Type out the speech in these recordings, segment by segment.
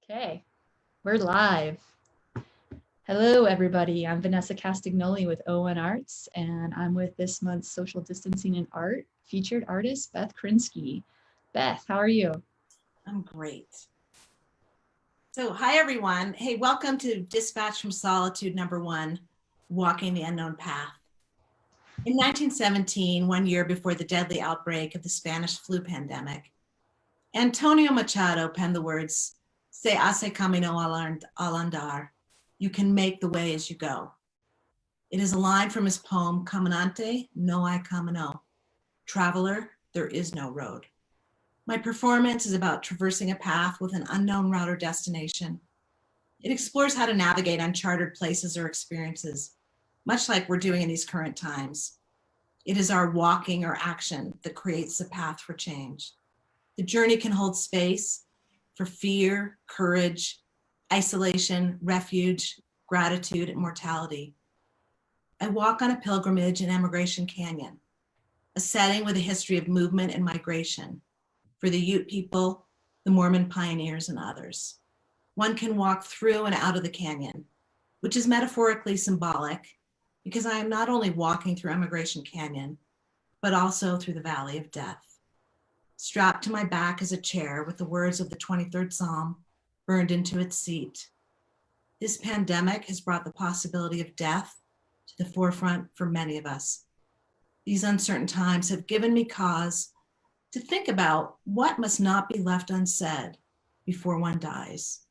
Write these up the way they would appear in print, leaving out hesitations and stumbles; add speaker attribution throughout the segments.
Speaker 1: Okay, we're live. Hello, everybody. I'm Vanessa Castagnoli with ON Arts, and I'm with this month's Social Distancing in Art featured artist, Beth Krensky. Beth, how are you?
Speaker 2: I'm great. So, hi, everyone. Hey, welcome to Dispatch from Solitude #1, Walking the Unknown Path. In 1917, 1 year before the deadly outbreak of the Spanish flu pandemic, Antonio Machado penned the words, Se hace camino al andar, you can make the way as you go. It is a line from his poem, Caminante, no hay camino. Traveler, there is no road. My performance is about traversing a path with an unknown route or destination. It explores how to navigate uncharted places or experiences, much like we're doing in these current times. It is our walking or action that creates the path for change. The journey can hold space for fear, courage, isolation, refuge, gratitude, and mortality. I walk on a pilgrimage in Emigration Canyon, a setting with a history of movement and migration for the Ute people, the Mormon pioneers, and others. One can walk through and out of the canyon, which is metaphorically symbolic because I am not only walking through Emigration Canyon, but also through the Valley of Death. Strapped to my back is a chair with the words of the 23rd Psalm burned into its seat. This pandemic has brought the possibility of death to the forefront for many of us. These uncertain times have given me cause to think about what must not be left unsaid before one dies.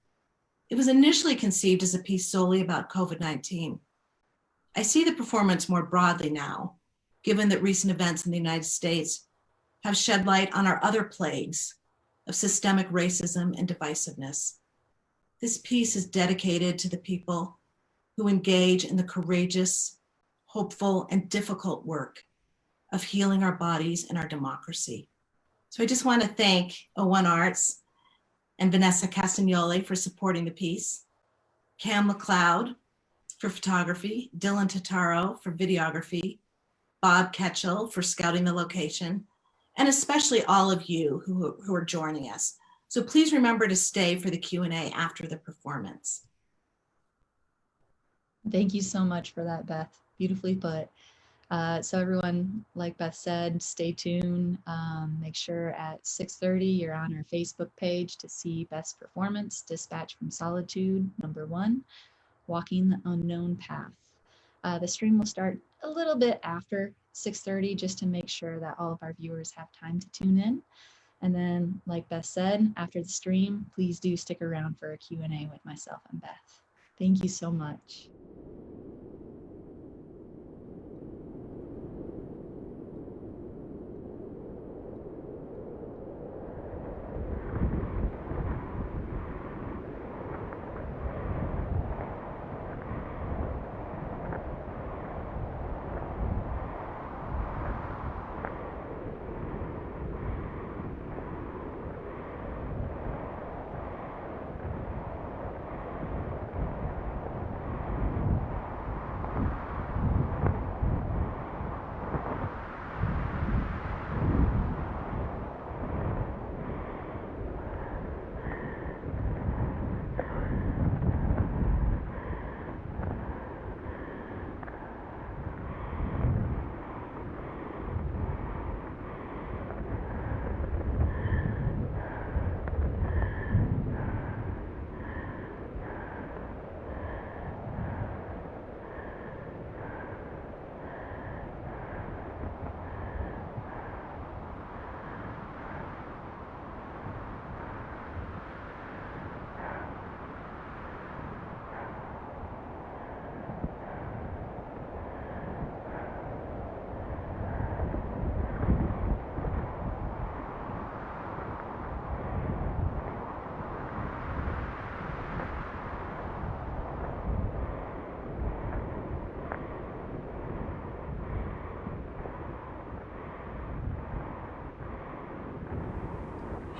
Speaker 2: It was initially conceived as a piece solely about COVID-19. I see the performance more broadly now, given that recent events in the United States have shed light on our other plagues of systemic racism and divisiveness. This piece is dedicated to the people who engage in the courageous, hopeful, and difficult work of healing our bodies and our democracy. So I just want to thank ON Arts and Vanessa Castagnoli for supporting the piece, Cam McLeod for photography, Dylan Totaro for videography, Bob Ketchell for scouting the location, and especially all of you who are joining us. So please remember to stay for the Q&A after the performance.
Speaker 1: Thank you so much for that, Beth. Beautifully put. So everyone, like Beth said, stay tuned. Make sure at 6:30 you're on our Facebook page to see Beth's performance, Dispatch from Solitude #1, Walking the Unknown Path. The stream will start a little bit after 6:30 just to make sure that all of our viewers have time to tune in. And then, like Beth said, after the stream, please do stick around for a Q&A with myself and Beth. Thank you so much.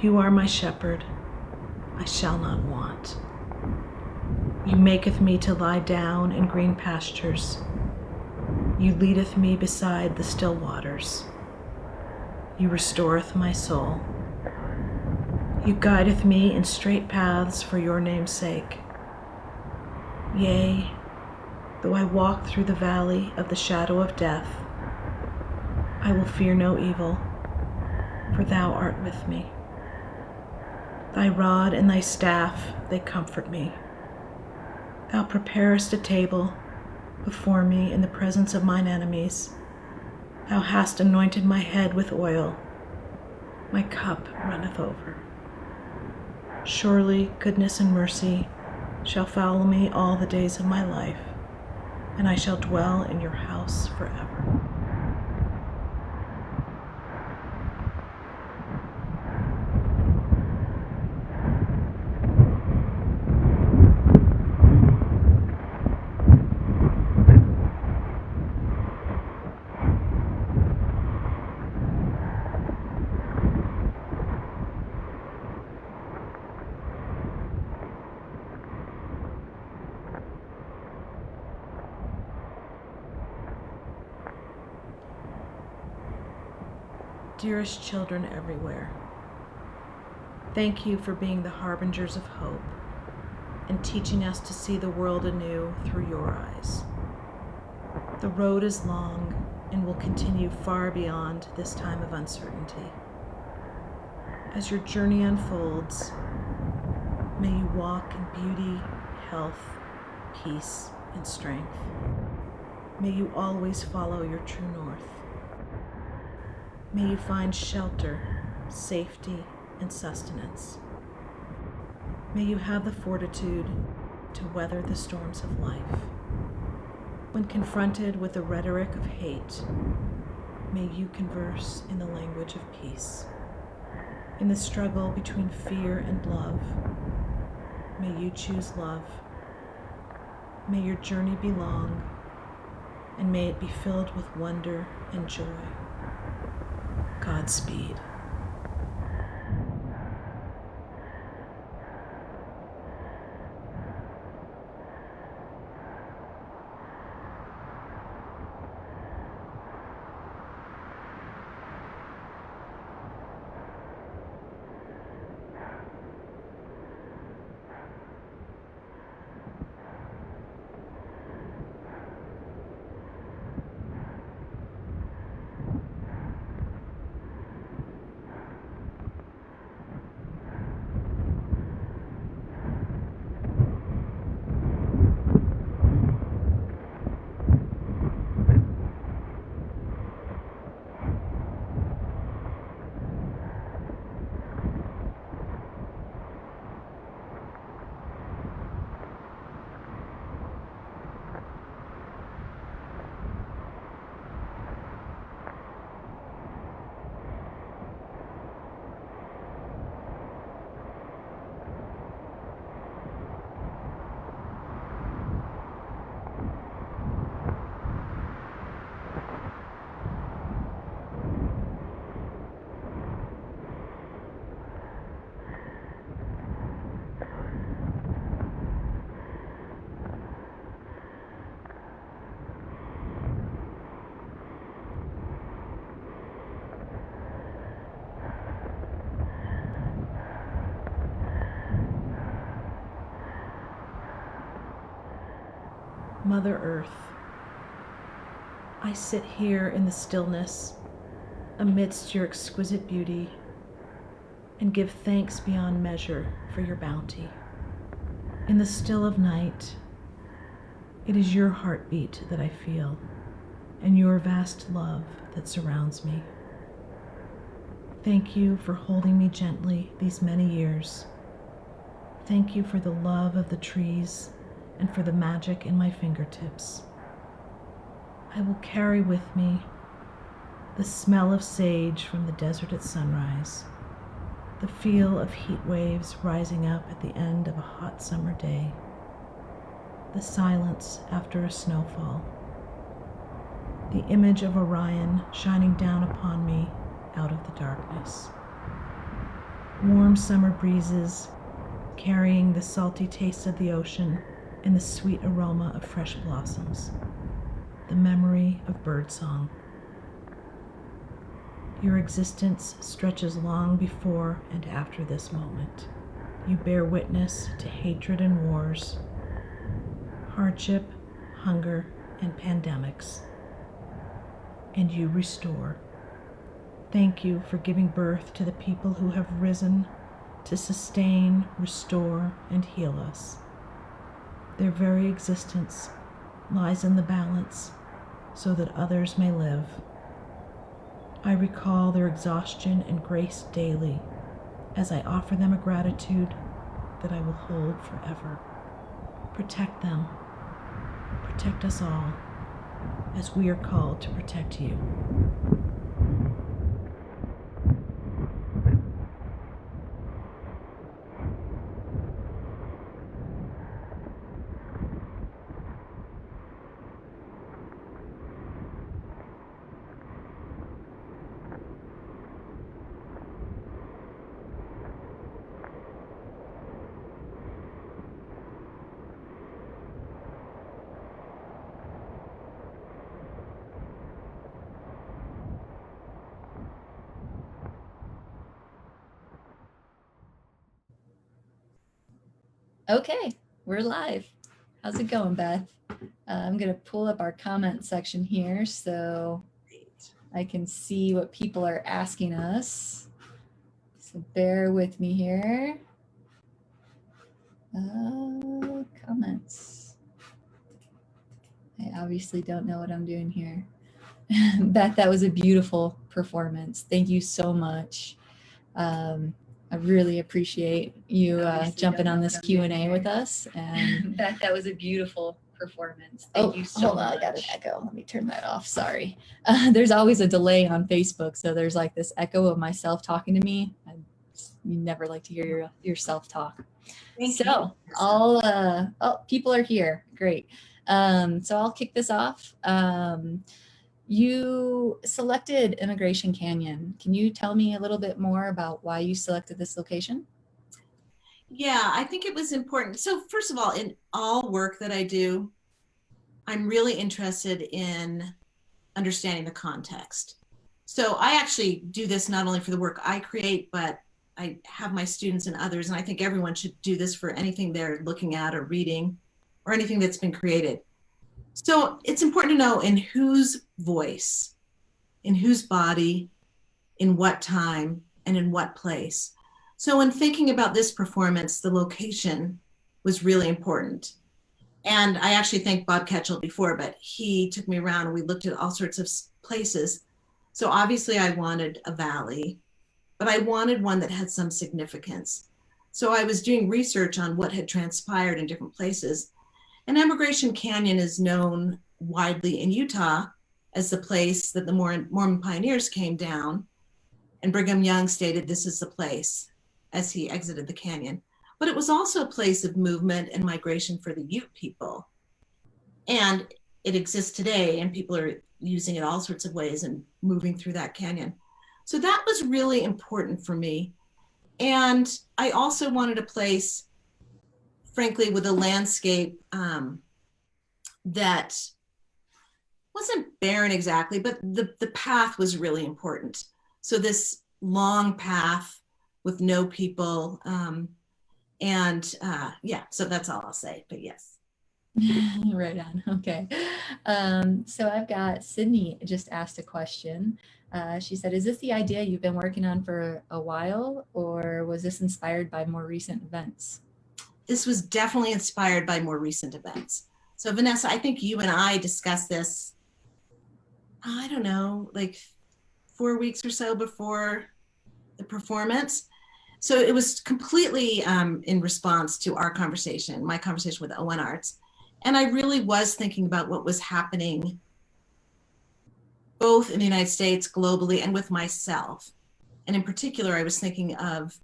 Speaker 2: You are my shepherd, I shall not want. You maketh me to lie down in green pastures. You leadeth me beside the still waters. You restoreth my soul. You guideth me in straight paths for your name's sake. Yea, though I walk through the valley of the shadow of death, I will fear no evil, for thou art with me. Thy rod and thy staff, they comfort me. Thou preparest a table before me in the presence of mine enemies. Thou hast anointed my head with oil. My cup runneth over. Surely goodness and mercy shall follow me all the days of my life, and I shall dwell in your house forever. Dearest children everywhere, thank you for being the harbingers of hope and teaching us to see the world anew through your eyes. The road is long and will continue far beyond this time of uncertainty. As your journey unfolds, may you walk in beauty, health, peace, and strength. May you always follow your true north. May you find shelter, safety, and sustenance. May you have the fortitude to weather the storms of life. When confronted with the rhetoric of hate, may you converse in the language of peace. In the struggle between fear and love, may you choose love. May your journey be long, and may it be filled with wonder and joy. Godspeed. Mother Earth, I sit here in the stillness amidst your exquisite beauty and give thanks beyond measure for your bounty. In the still of night, it is your heartbeat that I feel and your vast love that surrounds me. Thank you for holding me gently these many years. Thank you for the love of the trees and for the magic in my fingertips. I will carry with me the smell of sage from the desert at sunrise, the feel of heat waves rising up at the end of a hot summer day, the silence after a snowfall, the image of Orion shining down upon me out of the darkness, warm summer breezes carrying the salty taste of the ocean and the sweet aroma of fresh blossoms, the memory of birdsong.
Speaker 3: Your existence stretches long before and after this moment. You bear witness to hatred and wars, hardship, hunger, and pandemics, and you restore. Thank you for giving birth to the people who have risen to sustain, restore, and heal us. Their very existence lies in the balance so that others may live. I recall their exhaustion and grace daily as I offer them a gratitude that I will hold forever. Protect them. Protect us all as we are called to protect you.
Speaker 1: Okay, we're live. How's it going, Beth? I'm going to pull up our comment section here so I can see what people are asking us. So bear with me here. Comments. I obviously don't know what I'm doing here. Beth, that was a beautiful performance. Thank you so much. I really appreciate you jumping on this Q&A with us. And Beth, that was a beautiful performance. Thank you so much. Hold on, I got an echo. Let me turn that off. Sorry. There's always a delay on Facebook, so there's like this echo of myself talking to me. You never like to hear yourself talk. So people are here. Great. So I'll kick this off. You selected Emigration Canyon. Can you tell me a little bit more about why you selected this location?
Speaker 2: Yeah, I think it was important. So first of all, in all work that I do, I'm really interested in understanding the context. So I actually do this not only for the work I create, but I have my students and others, and I think everyone should do this for anything they're looking at or reading or anything that's been created. So it's important to know in whose voice, in whose body, in what time, and in what place. So when thinking about this performance, the location was really important. And I actually thanked Bob Ketchell before, but he took me around and we looked at all sorts of places. So obviously I wanted a valley, but I wanted one that had some significance. So I was doing research on what had transpired in different places. And Emigration Canyon is known widely in Utah as the place that the Mormon pioneers came down, and Brigham Young stated this is the place as he exited the canyon. But it was also a place of movement and migration for the Ute people. And it exists today, and people are using it all sorts of ways and moving through that canyon. So that was really important for me. And I also wanted a place, frankly, with a landscape that wasn't barren exactly, but the path was really important. So this long path with no people, so that's all I'll say, but yes.
Speaker 1: Right on. Okay. So I've got Sydney just asked a question. She said, is this the idea you've been working on for a while, or was this inspired by more recent events?
Speaker 2: This was definitely inspired by more recent events. So Vanessa, I think you and I discussed this, I don't know, like 4 weeks or so before the performance. So it was completely in response to our conversation, my conversation with ON Arts. And I really was thinking about what was happening both in the United States, globally, and with myself. And in particular, I was thinking of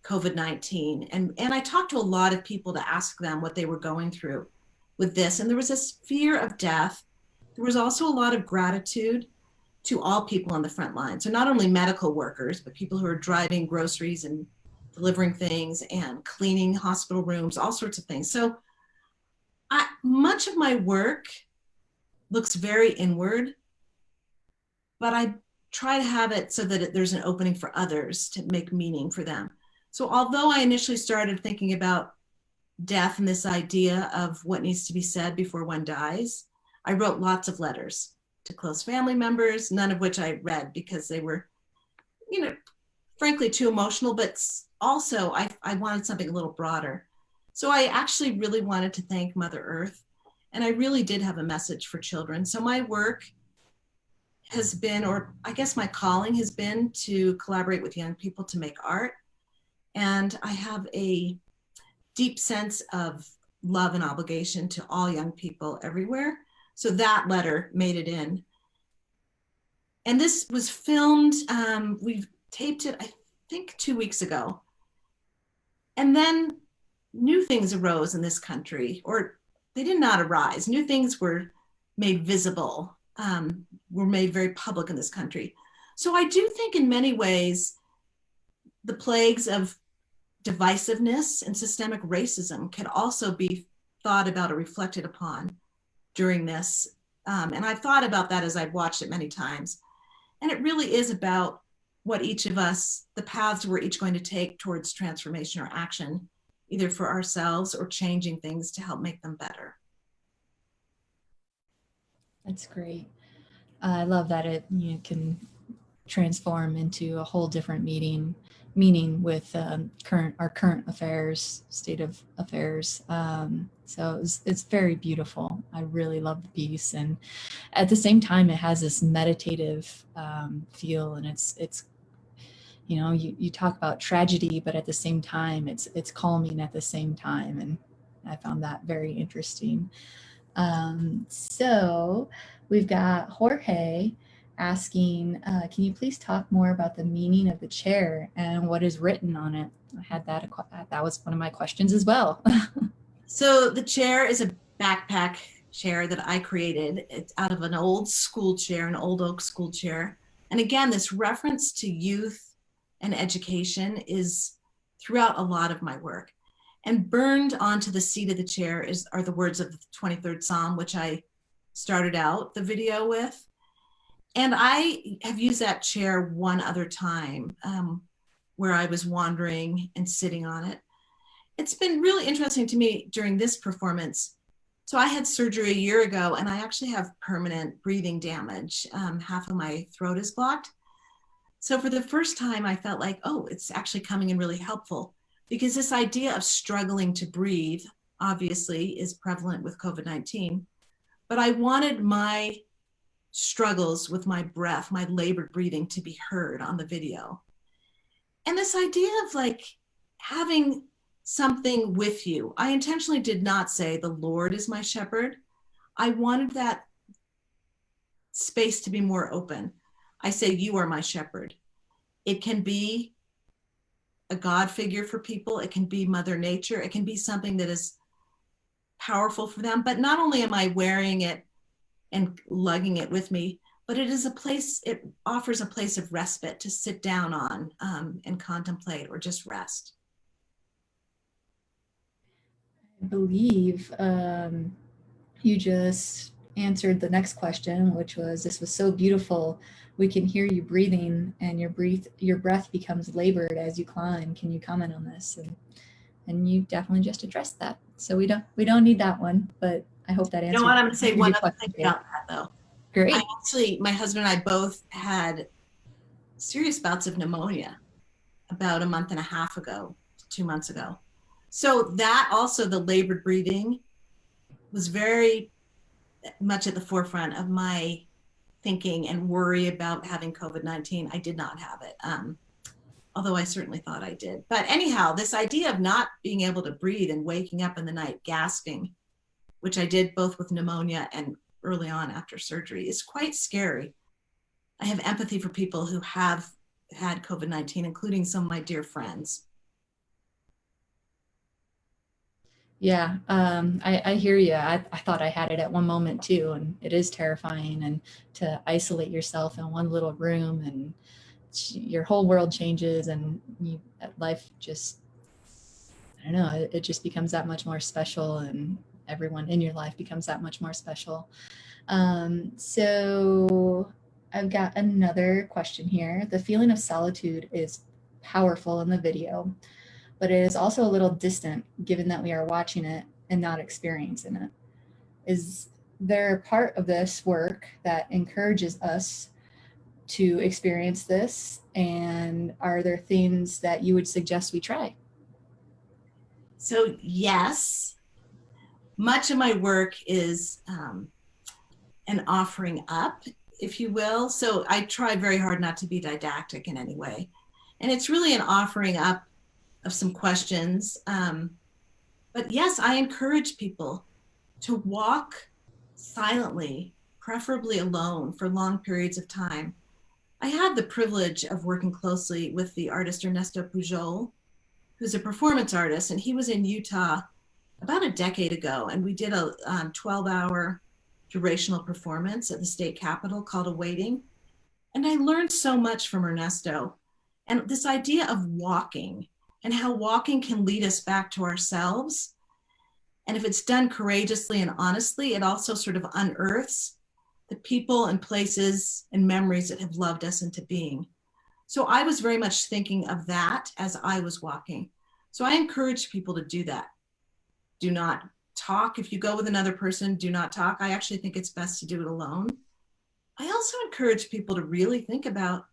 Speaker 2: COVID-19. And I talked to a lot of people to ask them what they were going through with this. And there was this fear of death. There was also a lot of gratitude to all people on the front line. So not only medical workers, but people who are driving groceries and delivering things and cleaning hospital rooms, all sorts of things. So much of my work looks very inward, but I try to have it so that there's an opening for others to make meaning for them. So although I initially started thinking about death and this idea of what needs to be said before one dies, I wrote lots of letters to close family members, none of which I read because they were, frankly, too emotional, but also I wanted something a little broader. So I actually really wanted to thank Mother Earth, and I really did have a message for children. So my work has been, or I guess my calling has been, to collaborate with young people to make art. And I have a deep sense of love and obligation to all young people everywhere. So that letter made it in. And this was filmed, we taped it, I think 2 weeks ago. And then new things arose in this country, or they did not arise. New things were made visible, were made very public in this country. So I do think in many ways, the plagues of divisiveness and systemic racism can also be thought about or reflected upon during this. And I've thought about that as I've watched it many times. And it really is about what each of us, the paths we're each going to take towards transformation or action, either for ourselves or changing things to help make them better.
Speaker 1: That's great. I love that it can transform into a whole different meaning with our current affairs, state of affairs. So it's very beautiful. I really love the piece, and at the same time, it has this meditative feel, and it's you talk about tragedy, but at the same time, it's calming at the same time, and I found that very interesting. So we've got Jorge asking, can you please talk more about the meaning of the chair and what is written on it? I had that was one of my questions as well.
Speaker 2: So the chair is a backpack chair that I created. It's out of an old school chair, an old oak school chair. And again, this reference to youth and education is throughout a lot of my work. And burned onto the seat of the chair are the words of the 23rd Psalm, which I started out the video with. And I have used that chair one other time where I was wandering and sitting on it. It's been really interesting to me during this performance. So I had surgery a year ago, and I actually have permanent breathing damage. Half of my throat is blocked. So for the first time, I felt like, oh, it's actually coming in really helpful, because this idea of struggling to breathe obviously is prevalent with COVID-19. But I wanted my struggles with my breath, my labored breathing, to be heard on the video. And this idea of like having something with you. I intentionally did not say the Lord is my shepherd. I wanted that space to be more open. I say, you are my shepherd. It can be a God figure for people. It can be Mother Nature. It can be something that is powerful for them. But not only am I wearing it and lugging it with me, but it offers a place of respite to sit down on and contemplate or just rest.
Speaker 1: I believe you just answered the next question, which was, this was so beautiful. We can hear you breathing, and your breath becomes labored as you climb. Can you comment on this? And you definitely just addressed that. So we don't need that one, but I hope that answers.
Speaker 2: You know what? I'm going to say one other thing about that, though.
Speaker 1: Great.
Speaker 2: My husband and I both had serious bouts of pneumonia about a month and a half ago, 2 months ago. So that also, the labored breathing, was very much at the forefront of my thinking and worry about having COVID-19. I did not have it, although I certainly thought I did. But anyhow, this idea of not being able to breathe and waking up in the night gasping, which I did both with pneumonia and early on after surgery, is quite scary. I have empathy for people who have had COVID-19, including some of my dear friends.
Speaker 1: Yeah, I hear you. I thought I had it at one moment too, and it is terrifying. And to isolate yourself in one little room, and your whole world changes, and life just, I don't know, it just becomes that much more special, and everyone in your life becomes that much more special. So I've got another question here. The feeling of solitude is powerful in the video, but it is also a little distant given that we are watching it and not experiencing it. Is there a part of this work that encourages us to experience this? And are there things that you would suggest we try?
Speaker 2: So yes, much of my work is an offering up, if you will. So I try very hard not to be didactic in any way. And it's really an offering up of some questions. But yes, I encourage people to walk silently, preferably alone for long periods of time. I had the privilege of working closely with the artist Ernesto Pujol, who's a performance artist, and he was in Utah about a decade ago, and we did a 12-hour durational performance at the state capitol called Awaiting. And I learned so much from Ernesto, and this idea of walking and how walking can lead us back to ourselves. And if it's done courageously and honestly, it also sort of unearths the people and places and memories that have loved us into being. So I was very much thinking of that as I was walking. So I encourage people to do that. Do not talk. If you go with another person, do not talk. I actually think it's best to do it alone. I also encourage people to really think about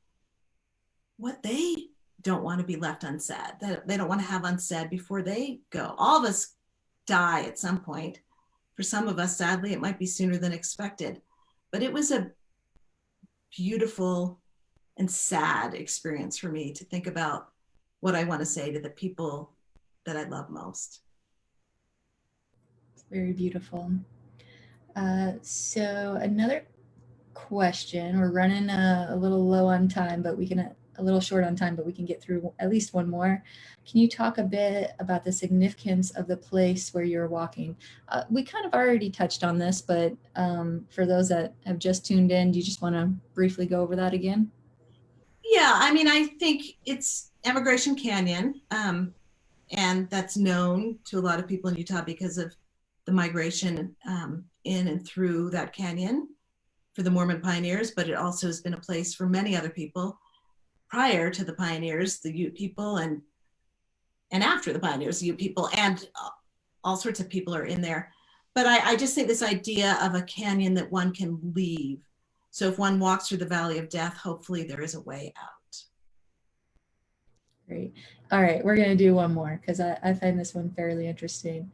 Speaker 2: what they don't want to be left unsaid, that they don't want to have unsaid before they go. All of us die at some point. For some of us, sadly, it might be sooner than expected. But it was a beautiful and sad experience for me to think about what I want to say to the people that I love most.
Speaker 1: It's very beautiful. So another question. We're running a little low on time, but we can a little short on time, but we can get through at least one more. Can you talk a bit about the significance of the place where you're walking? We kind of already touched on this, but for those that have just tuned in, do you just want to briefly go over that again?
Speaker 2: Yeah, I mean, I think it's Emigration Canyon, and that's known to a lot of people in Utah because of the migration in and through that canyon for the Mormon pioneers, but it also has been a place for many other people prior to the pioneers, the Ute people, and after the pioneers, the Ute people, and all sorts of people are in there. But I just think this idea of a canyon that one can leave. So if one walks through the valley of death, hopefully there is a way out.
Speaker 1: Great. All right, we're going to do one more because I find this one fairly interesting.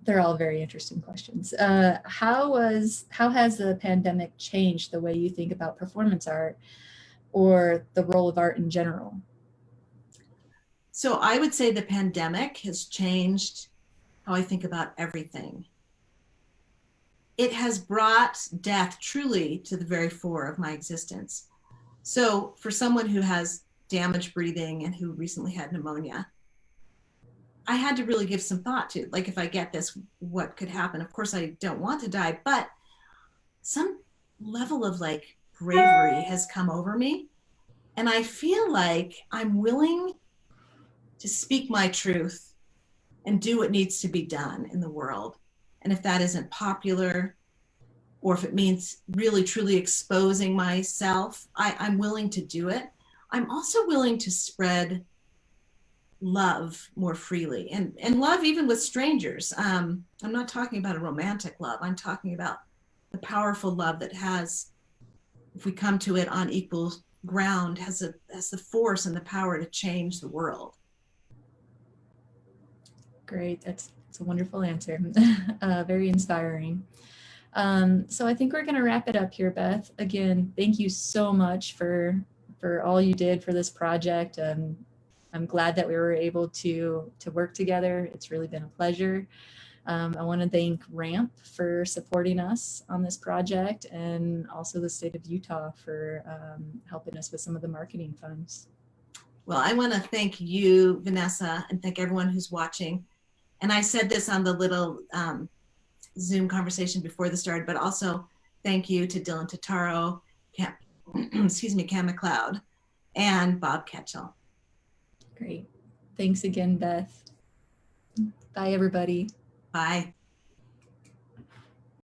Speaker 1: They're all very interesting questions. How has the pandemic changed the way you think about performance art or the role of art in general?
Speaker 2: So I would say the pandemic has changed how I think about everything. It has brought death truly to the very fore of my existence. So for someone who has damaged breathing and who recently had pneumonia, I had to really give some thought to, like, if I get this, what could happen? Of course, I don't want to die, but some level of like bravery has come over me. And I feel like I'm willing to speak my truth and do what needs to be done in the world. And if that isn't popular, or if it means really truly exposing myself, I'm willing to do it. I'm also willing to spread love more freely and love even with strangers. I'm not talking about a romantic love. I'm talking about the powerful love that has, if we come to it on equal ground, has the force and the power to change the world.
Speaker 1: Great, that's a wonderful answer. Very inspiring. So I think we're going to wrap it up here, Beth. Again, thank you so much for all you did for this project. I'm glad that we were able to work together. It's really been a pleasure. I want to thank RAMP for supporting us on this project, and also the state of Utah for helping us with some of the marketing funds.
Speaker 2: Well, I want to thank you, Vanessa, and thank everyone who's watching. And I said this on the little Zoom conversation before this started, but also thank you to Dylan Totaro, Cam McLeod, and Bob Ketchell.
Speaker 1: Great. Thanks again, Beth. Bye, everybody.
Speaker 2: Bye.